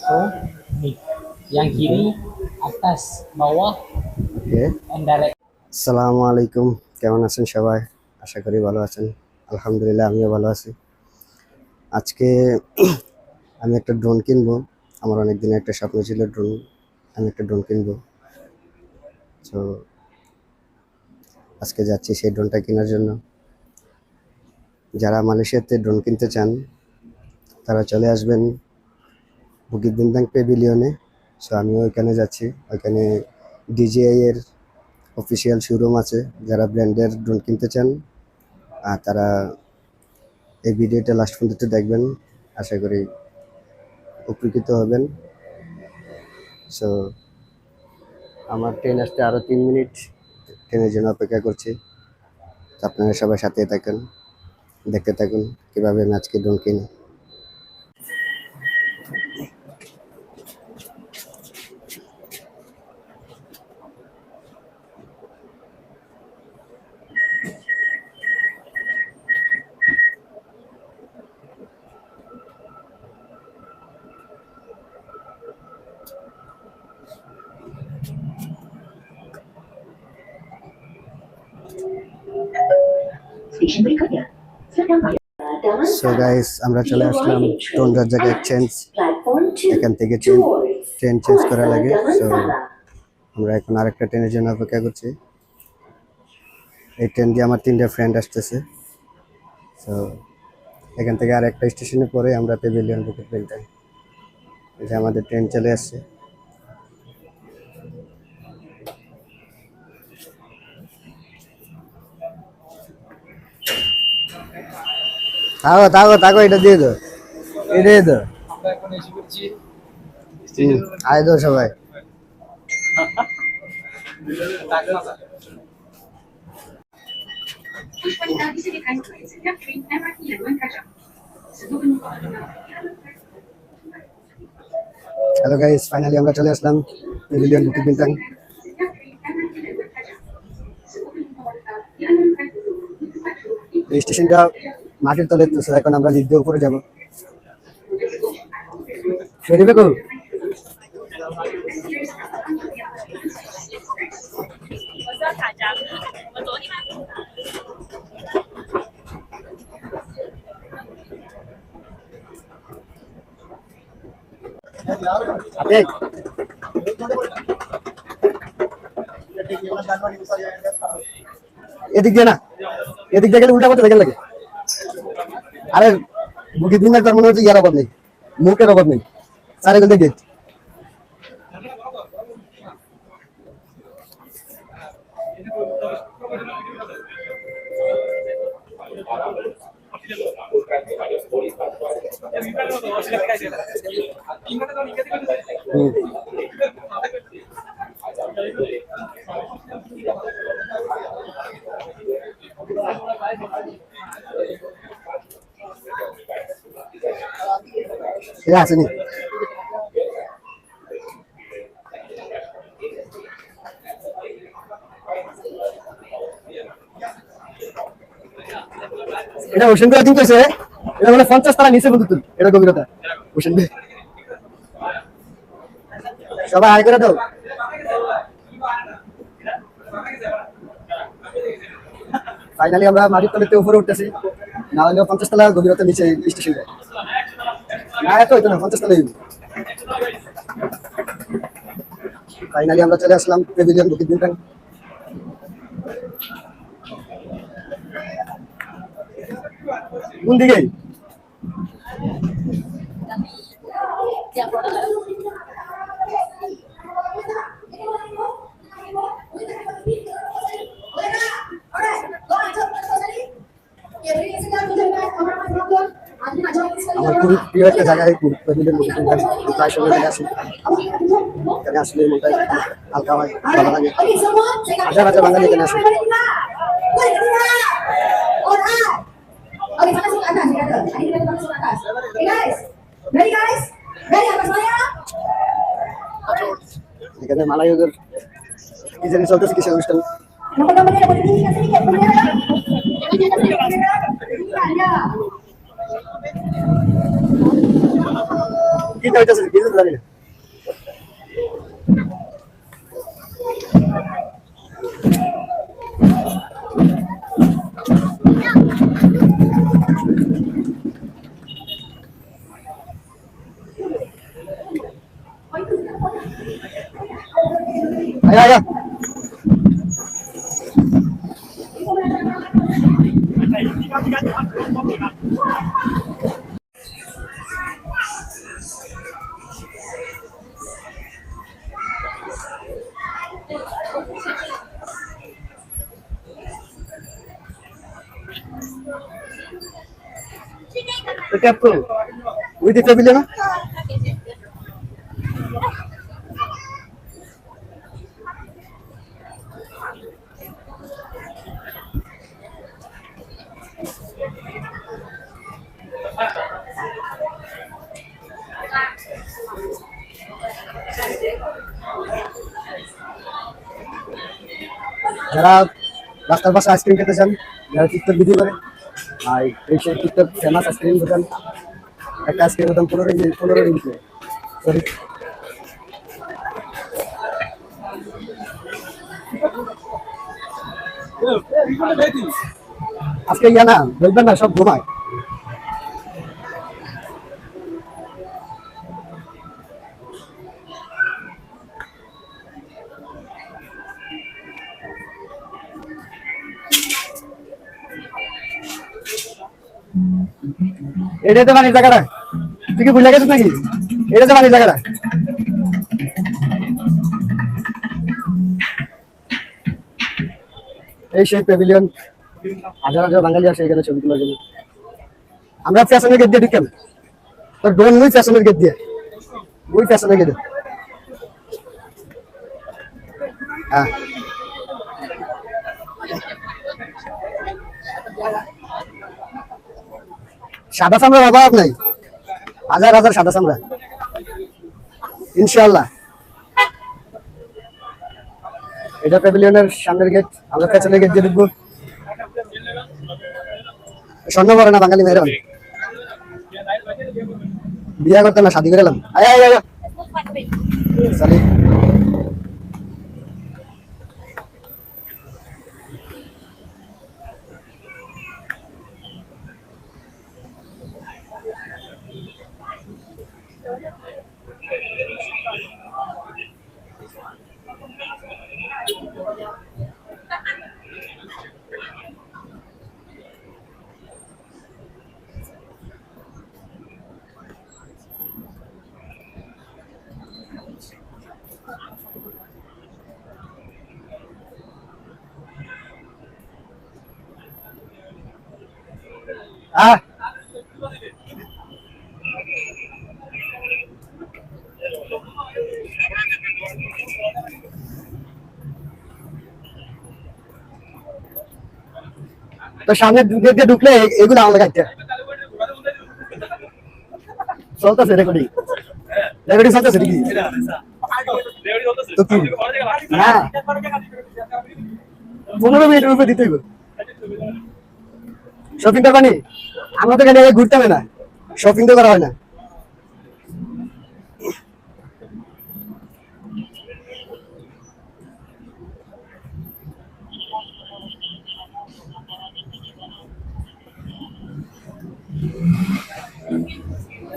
So, nih, yang kiri, atas, bawah, okay, and direct. আসসালামু আলাইকুম। কেমন আছেন সবাই? আশা করি ভালো আছেন। আলহামদুলিল্লাহ আমিও ভালো আছি। আজকে আমি একটা ড্রোন কিনবো। আমার অনেক দিনের একটা স্বপ্ন ছিল আমি একটা ড্রোন কিনবো। তো আজকে যাচ্ছি সেই ড্রোনটা কেনার জন্য। যারা মালয়েশিয়াতে ড্রোন কিনতে চান তারা চলে আসবেন বুকিত বিনতাং পেভিলিয়নে। সো আমিও ওইখানে যাচ্ছি। ওইখানে DJI এর অফিসিয়াল শোরুম আছে। যারা ব্র্যান্ডের ড্রোন কিনতে চান তারা এই ভিডিওটা লাস্ট পর্যন্ত দেখবেন। আশা করি উপকৃত হবেন। সো আমার ট্রেন আসতে আরও 3 মিনিট, ট্রেনের জন্য অপেক্ষা করছি। তো আপনারা সবাই সাথে থাকুন, দেখতে থাকুন কীভাবে আমি আজকে ড্রোন কিনি। সো গাইস, আমরা চলে আসলাম টোনরাজ্জাক এক্সচেঞ্জ। এখান থেকে ট্রেন চেঞ্জ করা লাগে। সো আমরা এখন আরেকটা ট্রেনের জন্য অপেক্ষা করছি। এই ট্রেন দিয়ে আমার 3টা ফ্রেন্ড আসতেছে। সো এখান থেকে আরেকটা স্টেশনে পরে আমরা পেভিলিয়ন বুকিট বিনতাং। এই যে আমাদের ট্রেন চলে আসছে। তাগো তাগো তাগো, এটা দিয়ে দাও, এটা দিয়ে দাও। আয় দাও সবাই। হ্যালো গাইস, ফাইনালি আমরা চলে আসলাম পেভিলিয়ন বুকিট বিনতাং। এই স্টেশনটা মাটির তলে, তো এখন আমরা লিফট দিয়ে উপরে যাবো। শরীফে করুন। এদিক দিয়ে না, এদিক দিয়ে গেলে উল্টা করতে দেখে লাগে। আরে বুকিট বিনতাং তার মনে হচ্ছে ইয়ার অভাব নেই, মুখের অভাব নেই। স্যার এখান থেকে আসেনি। এটা ওশান করে দিন কইছে, এটা মানে 50 তারা নিচে বন্ধু তুই, এটা গভীরতা ওশান বে। সবাই আয় করে দাও। ফাইনালি আমরা মাটির তলেতে উপরে উঠতেছি। না হলে 50 তলা গভীরতা নিচে স্টেশন যায় না, এত হইতো না, 50 তলাই। ফাইনালি আমরা চলে আসলাম পেভিলিয়ন বুকিট বিনতাং। কোন দিকে? আমার খুবই প্রিয় একটা জায়গায় পেভিলিয়ন বুকিট বিনতাং। প্রায় সময় এখানে আসি। এখানে আসলে মনটা হালকা হয়, ভালো লাগে। হাজার হাজার বাঙালি এখানে আসে। এখানে মালায়ুদের কি জানি চলতেছে, কিসের অনুষ্ঠান। কি হইতাছে কি জানি না আয়া আয়া এটা তো ওই দিকটা বিলে না যারা রাস্তার পাশে আইসক্রিম খেতে চান যারা টিকটক ভিডিও করে আর এই সেই টিকটক ফেমাস আইসক্রিম দোকান একটা আইসক্রিমের দাম 15 সরি আজকে ইয়া না বলবেন না সব ঘুমায় এটাতে মানে জায়গাটা তুই কি ভুলে গেছিস নাকি এটাতে মানে জায়গাটা এই সেই প্যাভিলিয়ন হাজার হাজার বাঙালি আসে এখানে ছবি তোলার জন্য আমরা ফ্যাশনের গেট দিয়ে ঢুকাম তোর ডোন ওই ফ্যাশনের গেট দিয়ে ওই ফ্যাশনের গেটে হ্যাঁ সাদা চামড়ার অভাব নাই হাজার হাজার সাদা চামড়া ইনশাআল্লাহ এটা প্যাভিলিয়নের সামনের গেট আমরা ফ্যাশনের গেট দিয়ে ঢুকবো স্বর্ণ করে না বাঙালি মেয়েরা বিয়া করতে না শাদি করে এলাম আয় আয় আয় চলি আহ তো সামনে গেট দিয়ে ঢুকলে এগুলো আমাদের কাটতে চলতেছে রেকর্ডিং রেকর্ডিং চলতেছে নাকি তো কি না 15 মিনিটের উপরে দিতে হইব শপিং করবা নি আমরা তো এখানে ঘুরতে হবে না শপিং তো করা হয় না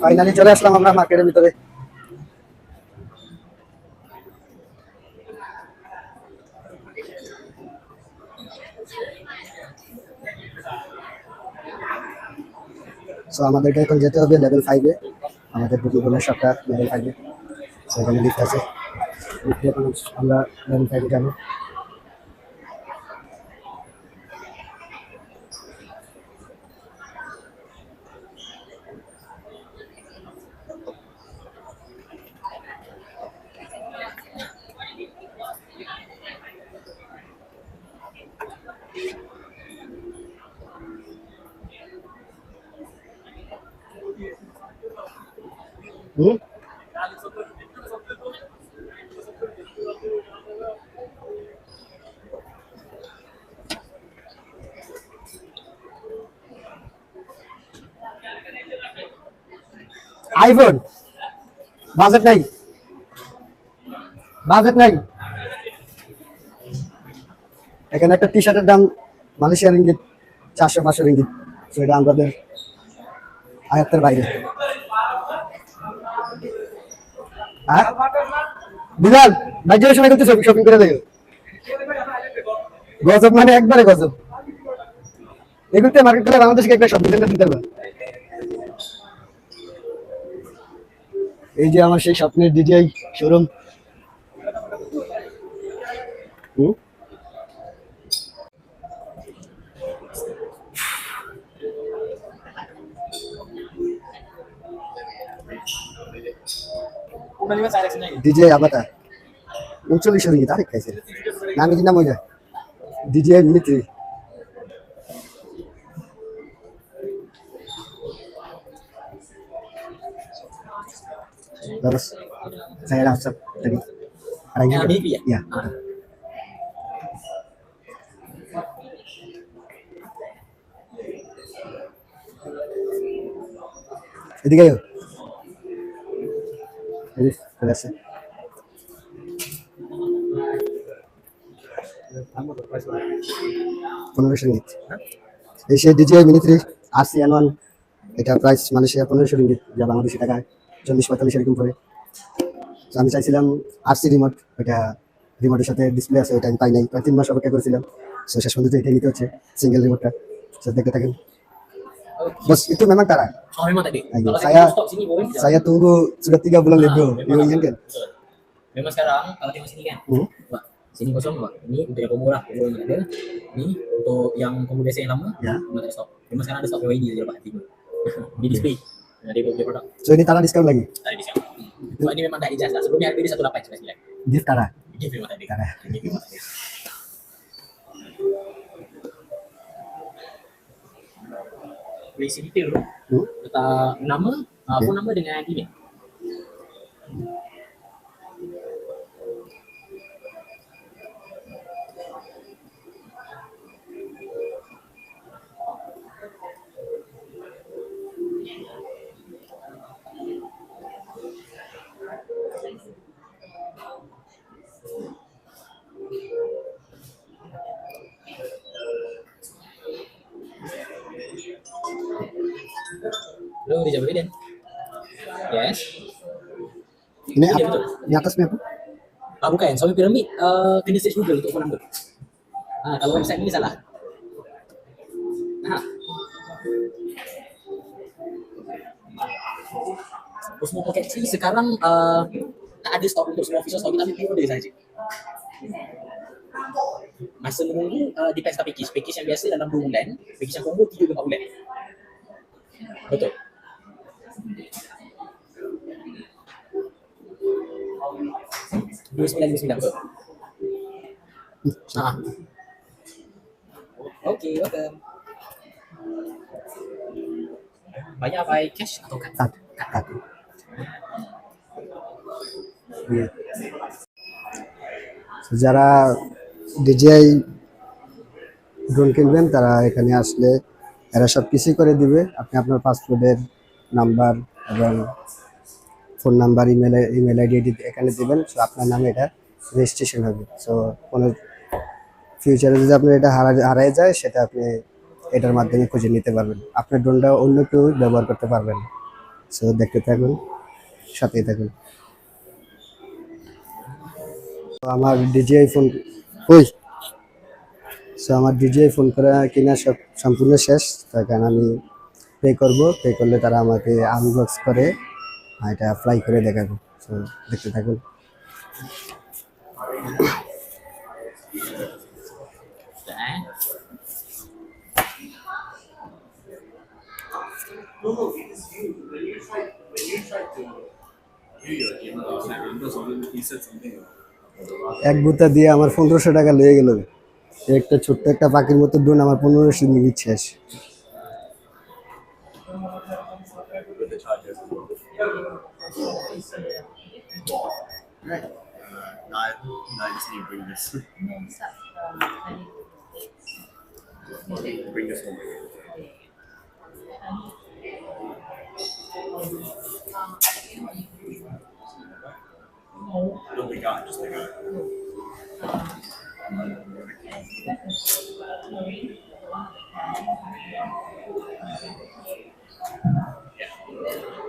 ফাইনালি চলে আসলাম আমরা মার্কেটের ভিতরে সো আমাদেরকে এখন যেতে হবে লেভেল 5-এ আমাদের বুকিং শপটা লেভেল 5-এ সেখানে লিফট আছে লিফটে আমরা লেভেল 5-এ যাবো আইফোন বাজেট নাই, বাজেট নাই। এখানে একটা টি শার্টের দাম মালয়েশিয়ার রিঙ্গিত 400-500 রিঙ্গিত, সেটা আমাদের আয়ত্তের বাইরে। হ্যাঁ বিলাল বাইরের সময় করতে শপিং করে দেয়, গজব মানে একবারে গজব। এগুলোতে মার্কেট করে বাংলাদেশকে একটা শপিং সেন্টার দিতে পারবে। এই যে আমার সেই স্বপ্নের ডিজিআই শোরুম। ডিজিআই আবাতা 39 রিঙ্গিত আরেক খাইছে, নাম কি নাম হয়ে যায় DJI mini 3। Terus saya langsung tadi orang Yang juga. mini ya? Ya. Jadi kayo. Jadi selesai. $15 এই সেই ডিজিআই মিনি 3 RCN1, এটা প্রাইস মালয়েশিয়া $15 যা বাংলাদেশি টাকায় 40-45 এরকম পড়ে। তো আমি চাইছিলাম আরসি রিমোট, ওইটা রিমোটের সাথে ডিসপ্লে আছে, ওইটা আমি পাই নাই, প্রায় 3 মাস অপেক্ষা করেছিলাম। সো শেষ পর্যন্ত এটা নিতে হচ্ছে সিঙ্গেল রিমোটটা। সো দেখতে থাকেন. Bos, itu memang Tara. Oh memang tadi. Ayo, Kalau saya stop sini boleh tidak? Saya tunggu sudah 3 bulan lebih, bro. Memang, Iya kan? betul. Memang sekarang kalau tengok sini kan, Pak, sini kosong Pak. Ini untuk yang pemurah, belum ada. Ini untuk yang combo biasa yang lama, Ya. memang tak ada stok. Memang sekarang ada stok PWD aja Pak, tiga. Di display. Nah, dia produk. So ini Tara diskon lagi. Ada di sini. Pak ini memang tak ijazah. Sebelumnya harga dia 1899. Gift Tara. Gift memang tadi. Tara. Gift memang tadi. Basic detail bro. Letak nama, phone number dengan email. Lo dijawab Biden. Yes. Ini Iya, apa? betul. Di atasnya apa? Bukan, Suami Piramid kena search Google untuk phone number. Kalau website ini salah. Osmo Pocket 3 sekarang tak ada stok untuk semua official store, kita ambil pre-order saja. Masa menunggu depends pada package. Package yang biasa dalam 2 bulan, package yang combo 3 ke 4 bulan. Betul. $29.99 betul. Okay, welcome. Bayar by cash atau kad? Kad. Iya. So, যারা DJI drone কিনবেন তারা এখানে আসলে এরা সব কিছুই করে দিবে। আপনি আপনার পাসপোর্টের নাম্বার এবং ফোন নাম্বার, ইমেল আইডি এখানে দিবেন। সো আপনার নামে এটা রেজিস্ট্রেশন হবে। সো কোনো ফিউচারে যদি আপনার এটা হারায় যায়, সেটা আপনি এটার মাধ্যমে খুঁজে নিতে পারবেন। আপনার ড্রোনটা অন্য কেউ ব্যবহার করতে পারবেন। সো দেখতে থাকুন, সাথেই থাকুন। আমার ডিজিআই ফোন আমার ডিজিআই ফোন করা কিনা সব সম্পূর্ণ শেষ। তার কারণ আমি পে করব, পে করলে তারা আমাকে আনবক্স করে এটা ফ্লাই করে দেখাবো। সো দেখতে থাকুন। এক বুতা দিয়ে আমার 1500 টাকা লেগে গেল। একটা ছোট্ট একটা পাখির মতো ড্রোন আমার 1500 নিয়ে শেষ। No, you just need to bring this. Bring this one. just like a.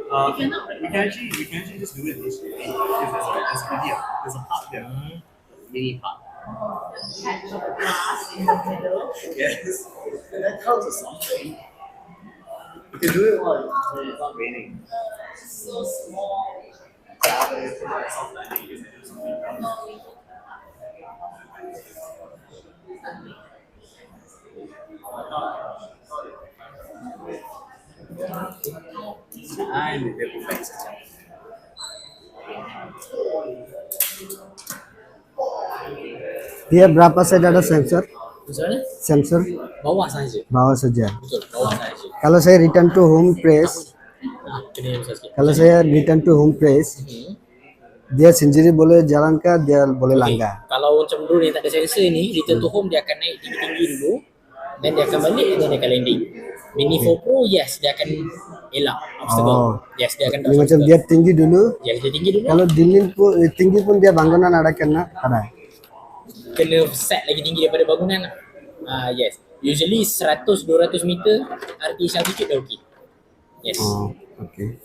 We can actually just do it this way because there's a part there. Mini part. Yes, and that counts as something. You can do it while it's not raining. So small. Yeah, but it's like soft landing. You can do something. Lebih perfect saja. Dia berapa saja ada sensor? Misalnya Sensor bawah saja. bawah saja. Betul, bawah saja. Kalau saya return to home press, Kena yang besar sikit. kalau saya return to home press, dia sendiri boleh jalan kah? Dia boleh Okay. langgar. Kalau macam dulu ni tak ada sensor ni, return to home dia akan naik tinggi-tinggi dulu, then dia akan balik, then dia akan landing. Mini 4 Pro, yes, dia akan elak obstacle. Oh. Yes, dia akan Ini macam dia tinggi dulu. yes, dia tinggi dulu. Kalau tinggi pun dia bangunan ada kena ada. Kena set lagi tinggi daripada bangunan lah. Yes. Usually 100-200 meter artificial altitude dah okey. Yes. Oh, okay.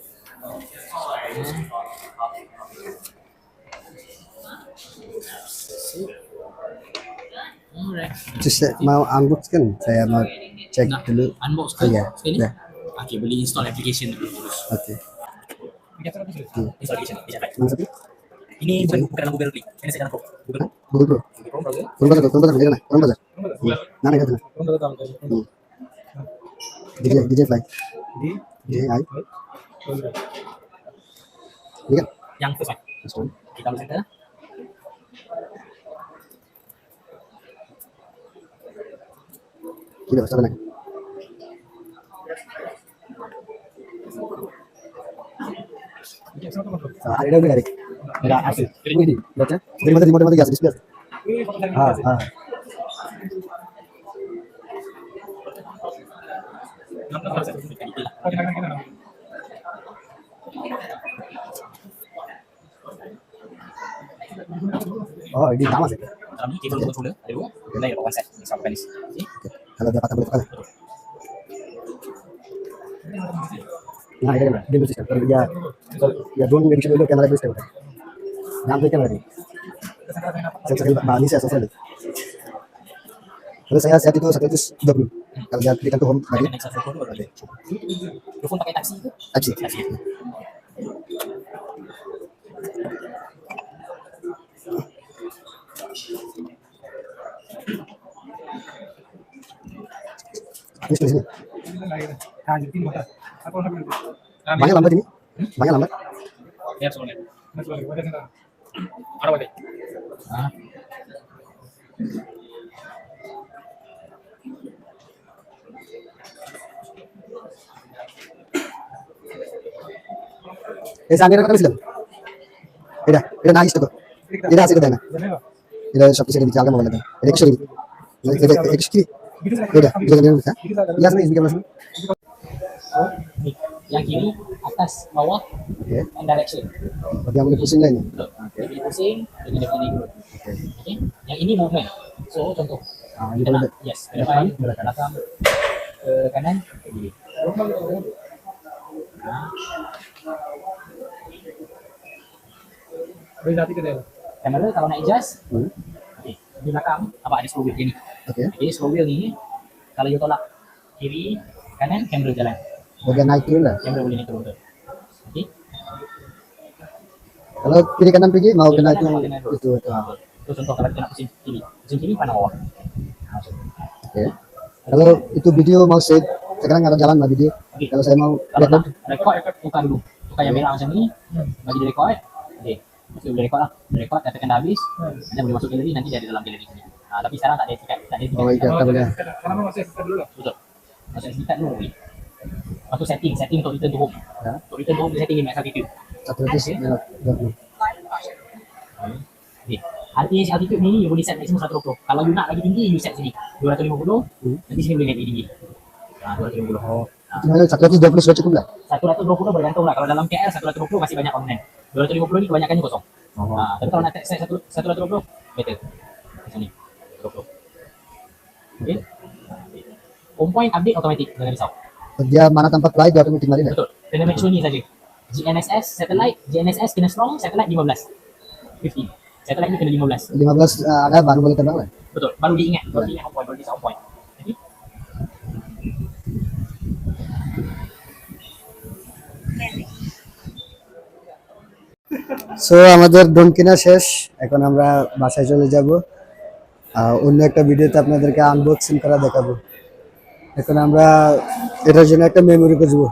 Alright. Just mau unbox kan? Saya mau cek Nak dulu. unbox ke? Ya, Sekali? ya. Okay, boleh install application dulu terus. Okay. Install application. Mana satu? Ini bukan dalam Google Play. Ini saya dalam Chrome. Google Google Pro. Chrome browser. Kurang pasal, dia mana? Kurang pasal. Mana kata? DJ Fly. DJI. Ini kan? Yang first one. This one. Kita boleh center lah. Kita pasal mana? Ada udah dari. Ada asli. Ini baca. Dari mana gas display. Oh, ini sama sih. Dalam ni cable controller ada dua. Ada yang one set sama penis. Okay. Kalau dia patah boleh patah. Nah, ini kan dia bisa kalau dia drone edition dulu kamera bisa. Nampak kamera ni. Saya balik saya selesai. Kalau saya set itu 120. Kalau dia klik ke home bagi. Next satu dulu ada. Telepon pakai taksi ke? Taksi. Ini sini. Banyak lambat ini. Banyak lambat. Ya, soalnya. Ada wifi. सांगेल का दिसलं এটা এটা না ইষ্ট এটা আছে এটা না এটা সব কিছু দিতে আগে মোবাইল এটা এটা কি এটা কি এটা এটা bisa ya sini bisa masuk Ni, yang kiri, atas, bawah, oke and direction. berarti yang boleh pusing lah ini Dia boleh pusing, dia boleh ikut. Okay. Yang ini movement. So, contoh. ini Kita boleh nak, yes, ke depan, ke belakang, ke kanan, ke kiri. Kamera kalau nak adjust, okay, di belakang, apa ada slow wheel ni. oke Jadi slow wheel ni, kalau you tolak kiri, kanan, kamera jalan. bagian naik turun lah Kamera boleh naik turun. Okay. kalau kiri kanan pergi mau Kiri kena kanan, mau itu kena itu Itu contoh kalau kita nak pusing kiri pandang bawah. oke kalau itu video mau save sekarang ada jalan lah video Okay. kalau saya mau Kalau record nak record, tukar dulu. Tukar yang merah macam ni, bagi dia record. Okay. Mesti boleh record lah. Dia record, katakan dah habis, anda boleh masuk galeri, nanti dia ada dalam galeri sini. Tapi sekarang tak ada tiket, tak ada tiket. oh iya tak boleh Betul. Masuk tiket dulu boleh. Lepas tu setting untuk return to home. ya Untuk return to home, dia setting ni max altitude. 120 Okay. RTH altitude ni you boleh set maximum 120. Kalau you nak lagi tinggi, you set sini 250. Nanti sini boleh naik lagi tinggi. 250. Sebenarnya 120 sudah cukup lah 120 bergantung lah. Kalau dalam KL 120 masih banyak online. 250 ni kebanyakannya kosong. Tapi kalau nak set satu ratus 20, better. Macam ni. 20. Okay. Home point update automatic, jangan risau. Dia mana tempat flight dia automatic mari dah. Betul. Kena make sure ni saja. GNSS satellite, GNSS kena strong, satellite 15. 15. Satellite ni kena 15. 15 ada baru boleh terbang lah. Betul. Baru diingat home point, baru dia home point. Okay. So আমাদের drone কেনা শেষ, এখন আমরা বাসায় চলে যাব। অন্য একটা ভিডিওতে আপনাদেরকে আনবক্সিং করা দেখাবো। এখন আমরা এটার জন্য একটা মেমোরি খুঁজবো।